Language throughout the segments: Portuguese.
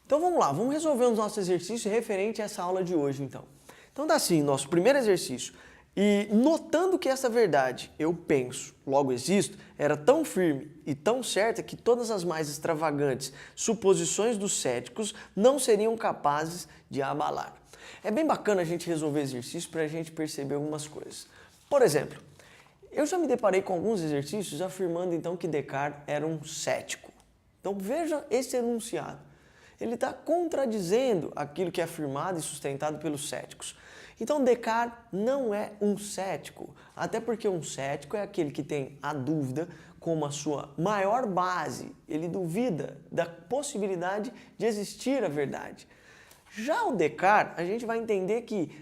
Então vamos lá, vamos resolver os nossos exercícios referente a essa aula de hoje então. Então tá assim, nosso primeiro exercício. E notando que essa verdade, eu penso, logo existo, era tão firme e tão certa que todas as mais extravagantes suposições dos céticos não seriam capazes de a abalar. É bem bacana a gente resolver exercícios para a gente perceber algumas coisas. Por exemplo, eu já me deparei com alguns exercícios afirmando então que Descartes era um cético. Então veja esse enunciado. Ele está contradizendo aquilo que é afirmado e sustentado pelos céticos. Então Descartes não é um cético, até porque um cético é aquele que tem a dúvida como a sua maior base. Ele duvida da possibilidade de existir a verdade. Já o Descartes, a gente vai entender que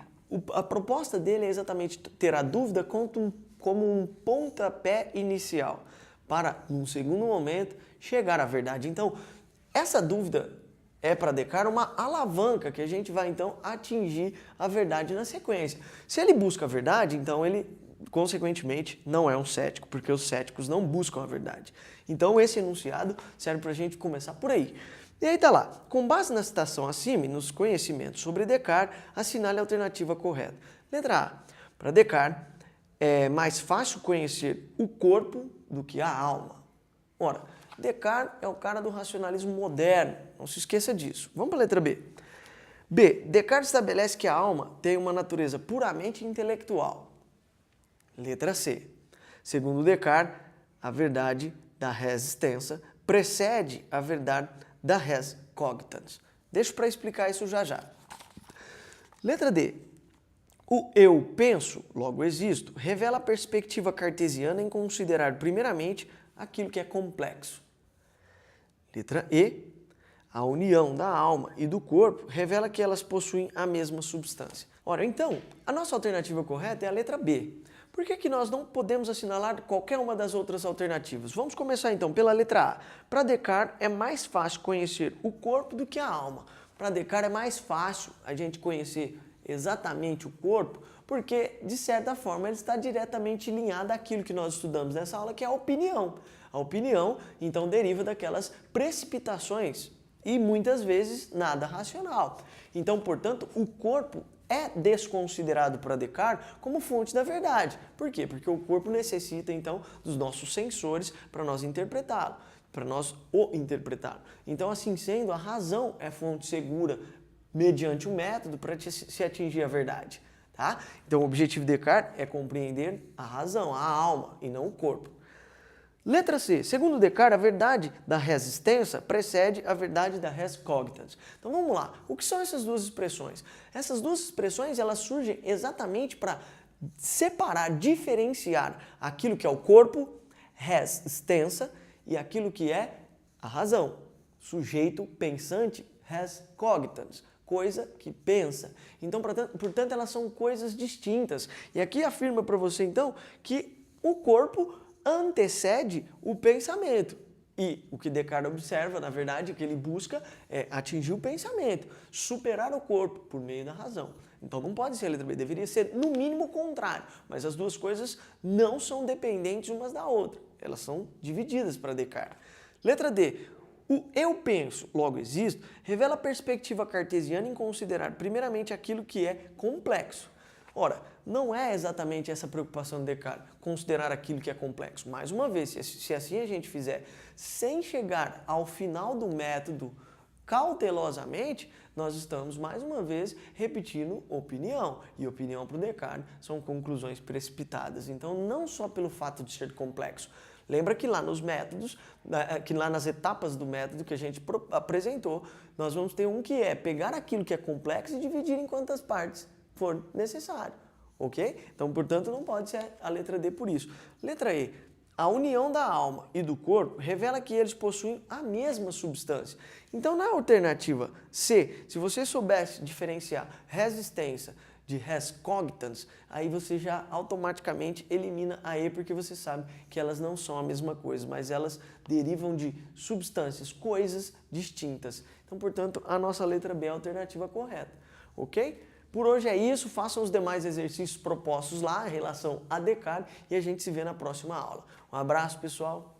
a proposta dele é exatamente ter a dúvida como um pontapé inicial, para, num segundo momento, chegar à verdade. Então, essa dúvida é para Descartes uma alavanca que a gente vai então atingir a verdade na sequência. Se ele busca a verdade, então ele consequentemente não é um cético, porque os céticos não buscam a verdade. Então esse enunciado serve para a gente começar por aí. E aí tá lá, com base na citação acima e nos conhecimentos sobre Descartes, assinale a alternativa correta. Letra A. Para Descartes, é mais fácil conhecer o corpo do que a alma. Ora, Descartes é o cara do racionalismo moderno, não se esqueça disso. Vamos para a letra B. B. Descartes estabelece que a alma tem uma natureza puramente intelectual. Letra C. Segundo Descartes, a verdade da res extensa precede a verdade da res cogitans. Deixo para explicar isso já já. Letra D. O eu penso, logo existo, revela a perspectiva cartesiana em considerar primeiramente aquilo que é complexo. Letra E. A união da alma e do corpo revela que elas possuem a mesma substância. Ora, então, a nossa alternativa correta é a letra B. Por que nós não podemos assinalar qualquer uma das outras alternativas? Vamos começar então pela letra A. Para Descartes é mais fácil conhecer o corpo do que a alma. Para Descartes é mais fácil a gente conhecer exatamente o corpo, porque, de certa forma, ele está diretamente ligado àquilo que nós estudamos nessa aula, que é a opinião. A opinião, então, deriva daquelas precipitações e, muitas vezes, nada racional. Então, portanto, o corpo é desconsiderado para Descartes como fonte da verdade. Por quê? Porque o corpo necessita, então, dos nossos sensores para nós interpretá-lo, para nós o interpretar. Então, assim sendo, a razão é fonte segura mediante um método para se atingir a verdade. Tá? Então, o objetivo de Descartes é compreender a razão, a alma, e não o corpo. Letra C. Segundo Descartes, a verdade da res extensa precede a verdade da res cogitans. Então vamos lá. O que são essas duas expressões? Essas duas expressões elas surgem exatamente para separar, diferenciar aquilo que é o corpo, res extensa, e aquilo que é a razão, sujeito pensante, res cogitans. Coisa que pensa. Então, portanto, elas são coisas distintas. E aqui afirma para você, então, que o corpo antecede o pensamento. E o que Descartes observa, na verdade, o que ele busca é atingir o pensamento, superar o corpo por meio da razão. Então não pode ser a letra B, deveria ser no mínimo o contrário. Mas as duas coisas não são dependentes umas da outra. Elas são divididas para Descartes. Letra D. O eu penso, logo existo, revela a perspectiva cartesiana em considerar primeiramente aquilo que é complexo. Ora, não é exatamente essa preocupação de Descartes, considerar aquilo que é complexo. Mais uma vez, se assim a gente fizer sem chegar ao final do método cautelosamente, nós estamos, mais uma vez, repetindo opinião. E opinião para o Descartes são conclusões precipitadas. Então, não só pelo fato de ser complexo. Lembra que lá nos métodos, que lá nas etapas do método que a gente apresentou, nós vamos ter um que é pegar aquilo que é complexo e dividir em quantas partes for necessário, ok? Então, portanto, não pode ser a letra D por isso. Letra E. A união da alma e do corpo revela que eles possuem a mesma substância. Então, na alternativa C, se você soubesse diferenciar res extensa de res cogitans, aí você já automaticamente elimina a E, porque você sabe que elas não são a mesma coisa, mas elas derivam de substâncias, coisas distintas. Então, portanto, a nossa letra B é a alternativa correta, ok? Por hoje é isso, façam os demais exercícios propostos lá em relação a Descartes e a gente se vê na próxima aula. Um abraço, pessoal!